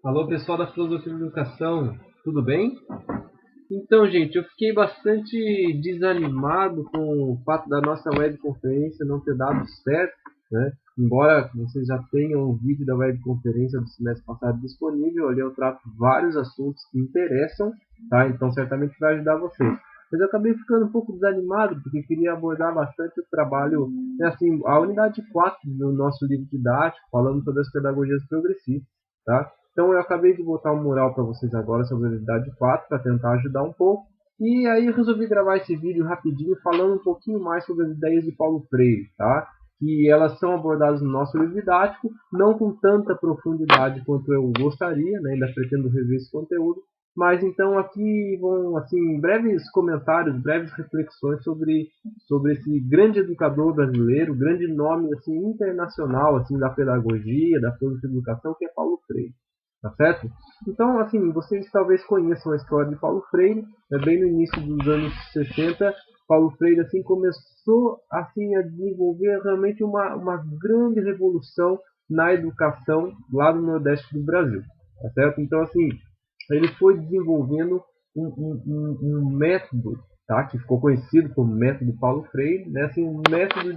Alô, pessoal da Filosofia da Educação, tudo bem? Então, gente, eu fiquei bastante desanimado com o fato da nossa webconferência não ter dado certo, né? Embora vocês já tenham o vídeo da webconferência do semestre passado disponível, ali eu trato vários assuntos que interessam, tá? Então, certamente vai ajudar vocês. Mas eu acabei ficando um pouco desanimado, porque queria abordar bastante o trabalho, assim, a unidade 4 do nosso livro didático, falando sobre as pedagogias progressistas, tá? Então eu acabei de botar um mural para vocês agora sobre a unidade 4 para tentar ajudar um pouco. E aí eu resolvi gravar esse vídeo rapidinho falando um pouquinho mais sobre as ideias de Paulo Freire, tá? Que elas são abordadas no nosso livro didático, não com tanta profundidade quanto eu gostaria, né? Ainda pretendo rever esse conteúdo. Mas então aqui vão assim breves comentários, breves reflexões sobre esse grande educador brasileiro, grande nome assim internacional assim da pedagogia, da filosofia da educação, que é Paulo Freire. Tá certo? Então, assim, vocês talvez conheçam a história de Paulo Freire, bem no início dos anos 60, Paulo Freire assim começou assim a desenvolver realmente uma grande revolução na educação lá no Nordeste do Brasil, tá certo? Então, assim, ele foi desenvolvendo um método, tá? Que ficou conhecido como método Paulo Freire, né? Assim, um método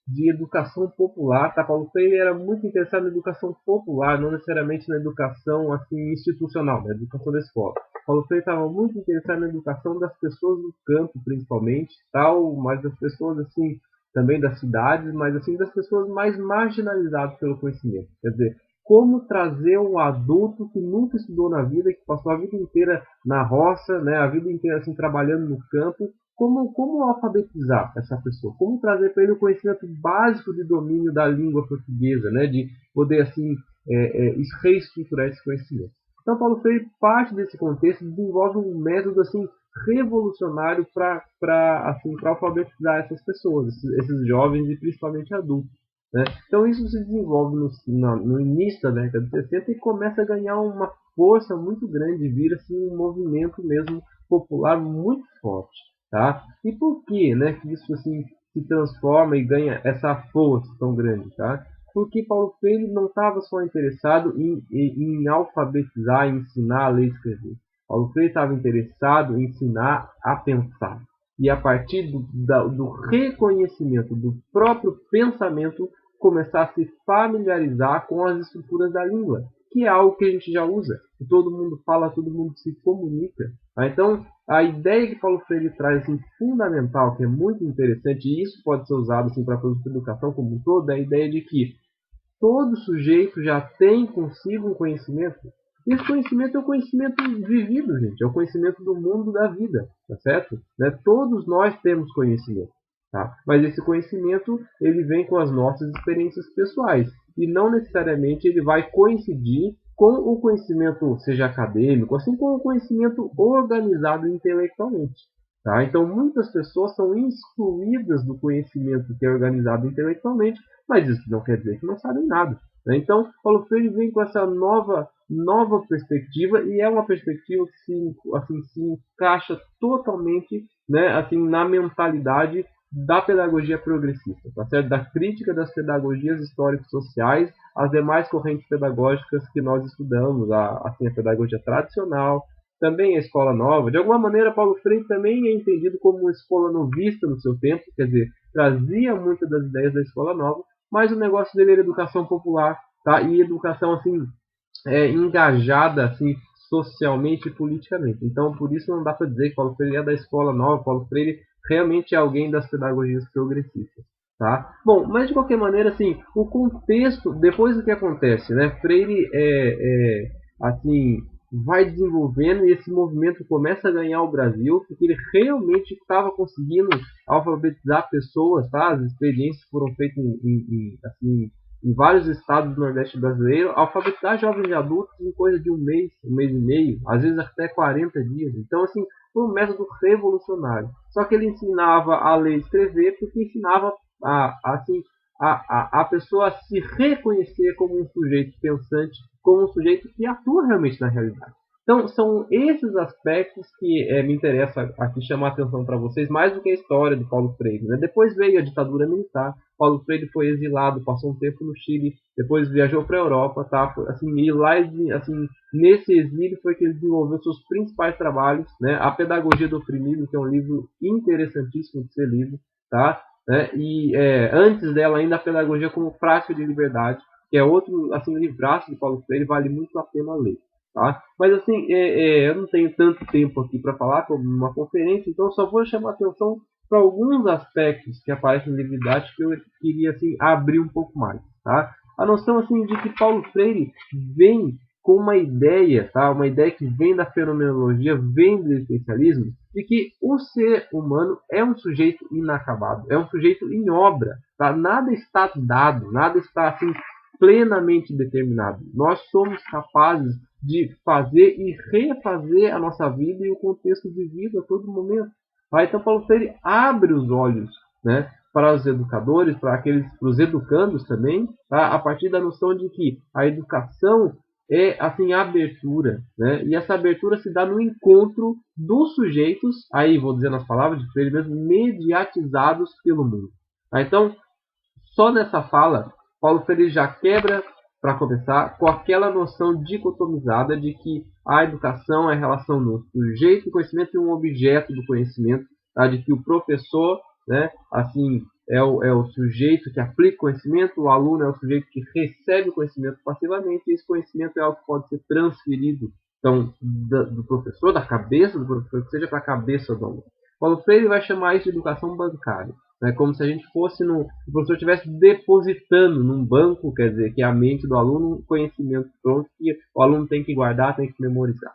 de educação popular, tá? Paulo Freire era muito interessado na educação popular, não necessariamente na educação assim institucional, na educação da escola. Paulo Freire estava muito interessado na educação das pessoas do campo, principalmente, tal, mas das pessoas assim também das cidades, mas assim das pessoas mais marginalizadas pelo conhecimento. Quer dizer, como trazer um adulto que nunca estudou na vida, que passou a vida inteira na roça, né, a vida inteira assim trabalhando no campo, como alfabetizar essa pessoa? Como trazer para ele o conhecimento básico de domínio da língua portuguesa, né? De poder assim reestruturar esse conhecimento. Então, Paulo Freire parte desse contexto desenvolve um método assim revolucionário para alfabetizar essas pessoas, esses jovens e principalmente adultos. Né? Então, isso se desenvolve no início da década de 60 e começa a ganhar uma força muito grande, vira assim, um movimento mesmo popular muito forte. Tá? E por que, né, que isso assim se transforma e ganha essa força tão grande? Tá? Porque Paulo Freire não estava só interessado em alfabetizar, em ensinar a ler e escrever. Paulo Freire estava interessado em ensinar a pensar. E a partir do reconhecimento do próprio pensamento, começar a se familiarizar com as estruturas da língua, que é algo que a gente já usa, que todo mundo fala, todo mundo se comunica. Então, a ideia que Paulo Freire traz assim, fundamental, que é muito interessante, e isso pode ser usado assim, para a educação como um todo, é a ideia de que todo sujeito já tem consigo um conhecimento. Esse conhecimento é o conhecimento vivido, gente. É o conhecimento do mundo da vida, tá certo? Né? Todos nós temos conhecimento, tá? Mas esse conhecimento ele vem com as nossas experiências pessoais e não necessariamente ele vai coincidir com o conhecimento, seja acadêmico, assim como o conhecimento organizado intelectualmente. Tá? Então, muitas pessoas são excluídas do conhecimento que é organizado intelectualmente, mas isso não quer dizer que não sabem nada. Né? Então, Paulo Freire vem com essa nova perspectiva e é uma perspectiva que se encaixa totalmente, né, assim, na mentalidade da pedagogia progressista, tá certo? Da crítica das pedagogias históricos-sociais às demais correntes pedagógicas que nós estudamos, assim, a pedagogia tradicional, também a escola nova. De alguma maneira, Paulo Freire também é entendido como uma escola novista no seu tempo, quer dizer, trazia muitas das ideias da escola nova, mas o negócio dele era educação popular, tá? E educação assim engajada assim socialmente e politicamente. Então, por isso não dá para dizer que Paulo Freire é da escola nova. Paulo Freire realmente é alguém das pedagogias progressistas. Tá? Bom, mas de qualquer maneira, assim, o contexto, depois do que acontece, né? Freire assim, vai desenvolvendo e esse movimento começa a ganhar o Brasil, porque ele realmente estava conseguindo alfabetizar pessoas, tá? As experiências foram feitas assim, em vários estados do Nordeste brasileiro, alfabetizar jovens e adultos em coisa de um mês e meio, às vezes até 40 dias. Então, assim, foi um método revolucionário. Só que ele ensinava a ler e escrever porque ensinava assim, a pessoa a se reconhecer como um sujeito pensante, como um sujeito que atua realmente na realidade. Então, são esses aspectos que me interessa aqui chamar a atenção para vocês, mais do que a história de Paulo Freire. Né? Depois veio a ditadura militar, Paulo Freire foi exilado, passou um tempo no Chile, depois viajou para a Europa, tá? Assim, e lá, assim, nesse exílio foi que ele desenvolveu seus principais trabalhos, né? A Pedagogia do Oprimido, que é um livro interessantíssimo de ser lido, tá? Né? E antes dela ainda a Pedagogia como Prática de Liberdade, que é outro assim livraço de Paulo Freire, vale muito a pena ler. Tá? Mas assim, eu não tenho tanto tempo aqui para falar como uma conferência, então só vou chamar atenção para alguns aspectos que aparecem no livro didático que eu queria assim abrir um pouco mais. Tá? A noção assim de que Paulo Freire vem com uma ideia, tá? Uma ideia que vem da fenomenologia, vem do existencialismo, de que o ser humano é um sujeito inacabado, é um sujeito em obra, tá? Nada está dado, nada está assim plenamente determinado. Nós somos capazes de fazer e refazer a nossa vida e o contexto de vida a todo momento. Tá? Então Paulo Freire abre os olhos, né, para os educadores, para os educandos também, tá? A partir da noção de que a educação é assim a abertura, né? E essa abertura se dá no encontro dos sujeitos, aí vou dizer nas palavras de Freire mesmo, mediatizados pelo mundo. Tá? Então, só nessa fala, Paulo Freire já quebra, para começar, com aquela noção dicotomizada de que a educação é a relação no sujeito do conhecimento e um objeto do conhecimento, tá? De que o professor, né, assim, é o sujeito que aplica o conhecimento, o aluno é o sujeito que recebe o conhecimento passivamente, e esse conhecimento é algo que pode ser transferido então, do professor, da cabeça do professor, que seja para a cabeça do aluno. Paulo Freire vai chamar isso de educação bancária. É como se a gente fosse o professor estivesse depositando num banco, quer dizer, que é a mente do aluno, um conhecimento pronto que o aluno tem que guardar, tem que memorizar.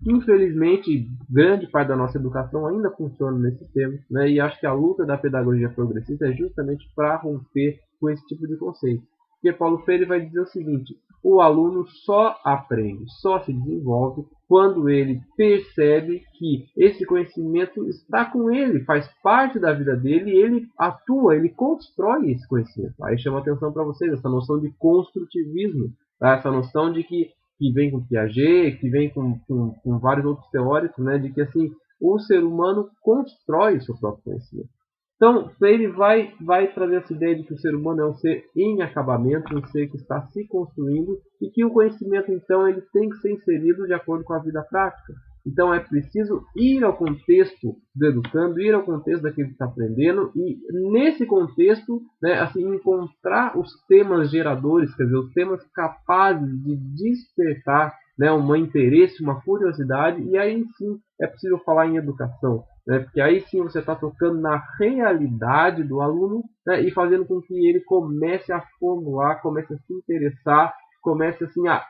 Infelizmente, grande parte da nossa educação ainda funciona nesse tema, né? E acho que a luta da pedagogia progressista é justamente para romper com esse tipo de conceito. Porque Paulo Freire vai dizer o seguinte: o aluno só aprende, só se desenvolve quando ele percebe que esse conhecimento está com ele, faz parte da vida dele, e ele atua, ele constrói esse conhecimento. Aí chama atenção para vocês essa noção de construtivismo, tá? Essa noção de que vem com Piaget, que vem com vários outros teóricos, né? De que assim o ser humano constrói o seu próprio conhecimento. Então, Freire vai trazer essa ideia de que o ser humano é um ser em acabamento, um ser que está se construindo e que o conhecimento, então, ele tem que ser inserido de acordo com a vida prática. Então, é preciso ir ao contexto do educando, ir ao contexto daquele que está aprendendo e, nesse contexto, né, assim, encontrar os temas geradores, quer dizer, os temas capazes de despertar, né, um interesse, uma curiosidade, e aí sim é possível falar em educação. Né? Porque aí sim você está tocando na realidade do aluno, né? E fazendo com que ele comece a formular, comece a se interessar, comece assim a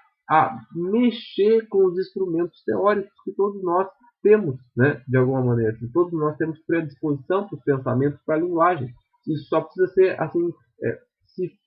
mexer com os instrumentos teóricos que todos nós temos, né? De alguma maneira. Assim, todos nós temos predisposição para os pensamentos, para a linguagem. Isso só precisa ser assim,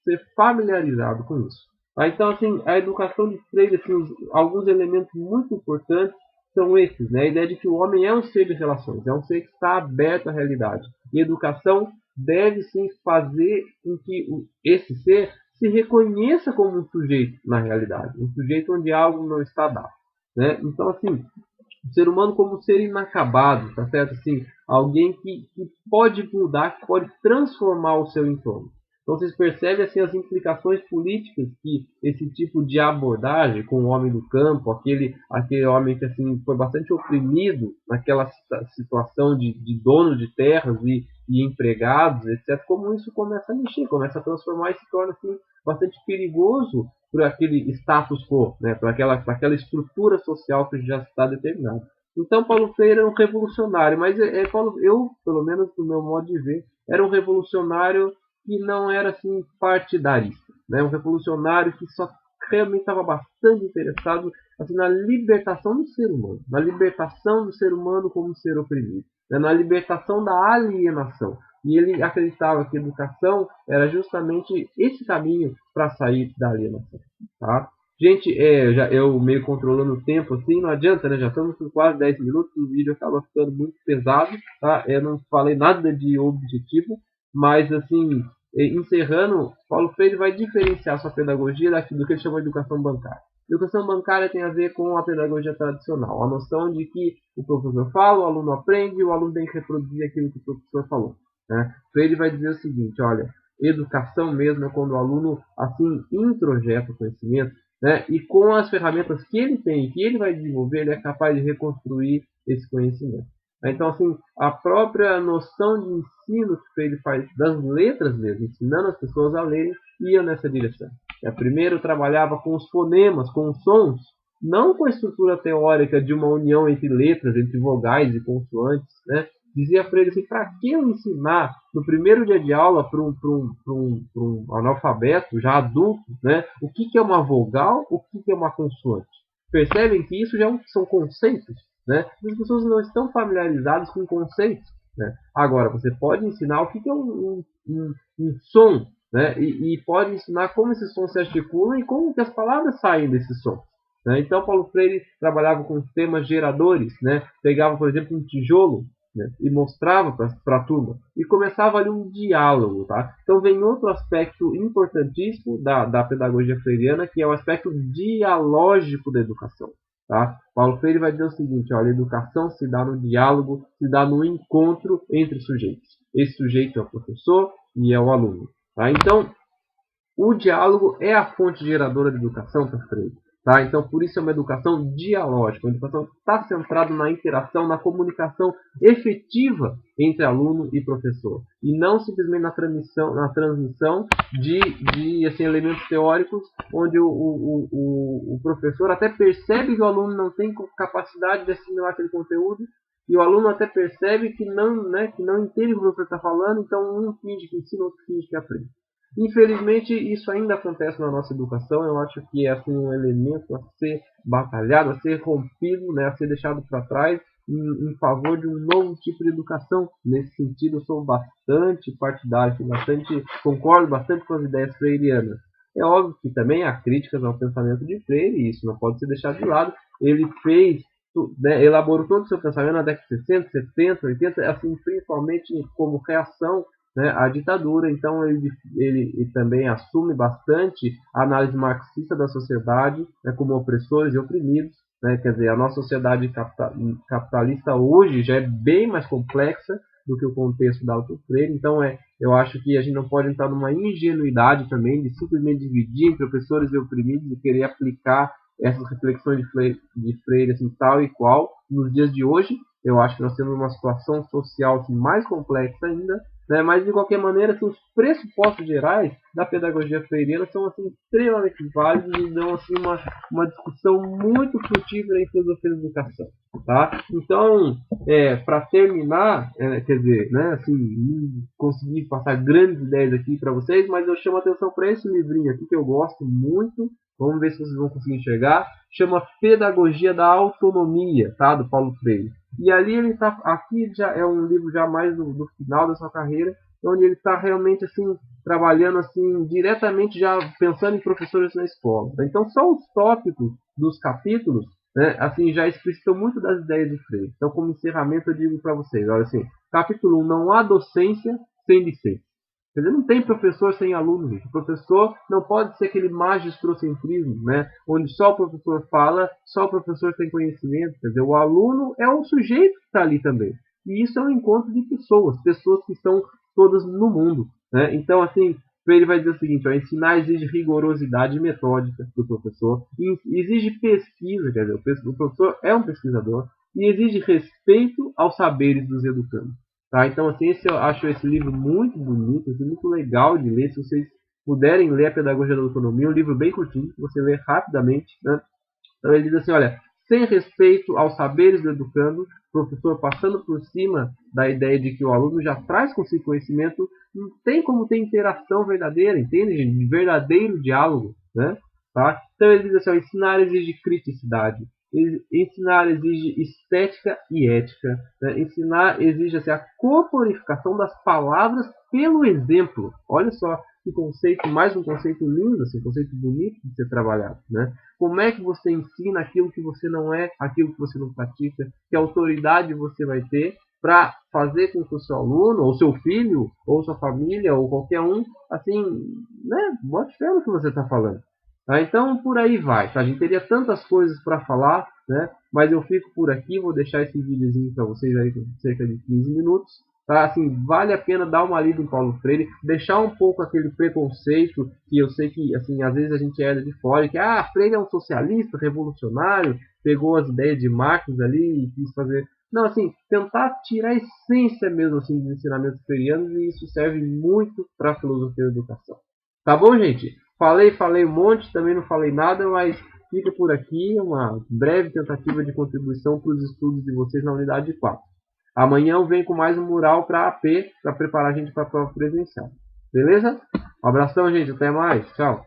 ser familiarizado com isso. Então, assim, a educação de Freire, assim, alguns elementos muito importantes são esses, né? A ideia de que o homem é um ser de relações, é um ser que está aberto à realidade. E a educação deve sim fazer com que esse ser se reconheça como um sujeito na realidade, um sujeito onde algo não está dado, né? Então, assim, o ser humano como um ser inacabado, tá certo? Assim, alguém que pode mudar, que pode transformar o seu entorno. Então vocês percebem assim, as implicações políticas que esse tipo de abordagem com o homem do campo, aquele homem que assim, foi bastante oprimido naquela situação de dono de terras e empregados, etc., como isso começa a mexer, começa a transformar e se torna assim, bastante perigoso por aquele status quo, né, por aquela estrutura social que já está determinada. Então Paulo Freire era um revolucionário, mas eu, pelo menos no meu modo de ver, era um revolucionário que não era assim partidarista, né? Um revolucionário que só realmente estava bastante interessado assim, na libertação do ser humano, na libertação do ser humano como ser oprimido, né? Na libertação da alienação. E ele acreditava que a educação era justamente esse caminho para sair da alienação. Tá? Gente, eu meio controlando o tempo assim, não adianta, né? Já estamos com quase 10 minutos, o vídeo acaba ficando muito pesado, tá? Eu não falei nada de objetivo, mas assim, encerrando, Paulo Freire vai diferenciar sua pedagogia do que ele chama de educação bancária. Educação bancária tem a ver com a pedagogia tradicional, a noção de que o professor fala, o aluno aprende e o aluno tem que reproduzir aquilo que o professor falou. Né? Freire vai dizer o seguinte, olha, Educação mesmo é quando o aluno assim introjeta o conhecimento, né? E com as ferramentas que ele tem, que ele vai desenvolver, ele é capaz de reconstruir esse conhecimento. Então, assim, a própria noção de ensino que ele faz das letras mesmo, ensinando as pessoas a lerem, ia nessa direção. Primeiro trabalhava com os fonemas, com os sons, não com a estrutura teórica de uma união entre letras, entre vogais e consoantes, né? Dizia para ele assim, para que eu ensinar no primeiro dia de aula para um analfabeto já adulto, né? O que é uma vogal, o que é uma consoante? Percebem que isso já são conceitos, né? As pessoas não estão familiarizadas com conceitos, né? Agora, você pode ensinar o que é um som, né? E pode ensinar como esse som se articula e como que as palavras saem desse som. Né? Então, Paulo Freire trabalhava com temas geradores, né? Pegava, por exemplo, um tijolo, né? E mostrava para a turma. E começava ali um diálogo. Tá? Então, vem outro aspecto importantíssimo da pedagogia freiriana, que é o aspecto dialógico da educação. Tá? Paulo Freire vai dizer o seguinte, olha, a educação se dá no diálogo, se dá no encontro entre sujeitos. Esse sujeito é o professor e é o aluno. Tá? Então, o diálogo é a fonte geradora de educação para Freire. Tá? Então, por isso é uma educação dialógica, uma educação que está centrada na interação, na comunicação efetiva entre aluno e professor. E não simplesmente na transmissão de assim, elementos teóricos, onde o professor até percebe que o aluno não tem capacidade de assimilar aquele conteúdo, e o aluno até percebe que não entende o que o professor está falando, então um finge que ensina, outro finge que aprende. Infelizmente, isso ainda acontece na nossa educação. Eu acho que é assim, um elemento a ser batalhado, a ser rompido, né, a ser deixado para trás em favor de um novo tipo de educação. Nesse sentido, eu sou bastante partidário, concordo bastante com as ideias freirianas. É óbvio que também há críticas ao pensamento de Freire, e isso não pode ser deixado de lado. Ele fez, né, elaborou todo o seu pensamento na década de 60, 70, 80, assim, principalmente como reação, né, a ditadura. Então ele também assume bastante a análise marxista da sociedade, né, como opressores e oprimidos. Né, quer dizer, a nossa sociedade capitalista hoje já é bem mais complexa do que o contexto da Auto Freire. Então eu acho que a gente não pode entrar numa ingenuidade também de simplesmente dividir entre opressores e oprimidos e querer aplicar essas reflexões de Freire assim, tal e qual nos dias de hoje. Eu acho que nós temos uma situação social assim, mais complexa ainda, né? Mas de qualquer maneira, assim, os pressupostos gerais da pedagogia freiriana são assim, extremamente válidos e dão assim, uma discussão muito frutífera em filosofia da educação. Tá? Então, para terminar, quer dizer, né, assim, não consegui passar grandes ideias aqui para vocês, mas eu chamo a atenção para esse livrinho aqui que eu gosto muito. Vamos ver se vocês vão conseguir enxergar. Chama Pedagogia da Autonomia, tá? Do Paulo Freire. E ali ele está, aqui já é um livro já mais do final da sua carreira, onde ele está realmente assim trabalhando assim diretamente já pensando em professores na escola. Então só os tópicos dos capítulos, né, assim já explicitam muito das ideias de Freire. Então como encerramento eu digo para vocês, olha assim, capítulo 1, não há docência sem licença. Quer dizer, não tem professor sem aluno, gente. O professor não pode ser aquele magistrocentrismo, né? Onde só o professor fala, só o professor tem conhecimento. Quer dizer, o aluno é um sujeito que está ali também. E isso é um encontro de pessoas que estão todas no mundo. Né? Então, assim, ele vai dizer o seguinte, ó, ensinar exige rigorosidade metódica do professor, exige pesquisa, quer dizer, o professor é um pesquisador, e exige respeito aos saberes dos educandos. Tá? Então, assim, eu acho esse livro muito bonito, assim, muito legal de ler. Se vocês puderem ler A Pedagogia da Autonomia, é um livro bem curtinho, que você lê rapidamente. Né? Então, ele diz assim, olha, sem respeito aos saberes do educando, o professor passando por cima da ideia de que o aluno já traz consigo conhecimento, não tem como ter interação verdadeira, entende, gente? De verdadeiro diálogo. Né? Tá? Então, ele diz assim, ó, ensinar exige criticidade. Ensinar exige estética e ética. Né? Ensinar exige assim, a corporificação das palavras pelo exemplo. Olha só que conceito, mais um conceito lindo, assim, um conceito bonito de ser trabalhado. Né? Como é que você ensina aquilo que você não é, aquilo que você não pratica, que autoridade você vai ter para fazer com que o seu aluno, ou seu filho, ou sua família, ou qualquer um, assim, né, bote fé no que você está falando. Tá? Então, por aí vai. Tá? A gente teria tantas coisas para falar, né? Mas eu fico por aqui. Vou deixar esse videozinho para vocês aí com cerca de 15 minutos. Tá? Assim, vale a pena dar uma lida em Paulo Freire, deixar um pouco aquele preconceito que eu sei que, assim, às vezes a gente é de fora, que Freire é um socialista, revolucionário, pegou as ideias de Marx ali e quis fazer. Não, assim, tentar tirar a essência mesmo assim dos ensinamentos freirianos, e isso serve muito para a filosofia da educação. Tá bom, gente? Falei um monte, também não falei nada, mas fica por aqui uma breve tentativa de contribuição para os estudos de vocês na unidade 4. Amanhã eu venho com mais um mural para AP, para preparar a gente para a prova presencial. Beleza? Um abração, gente. Até mais. Tchau.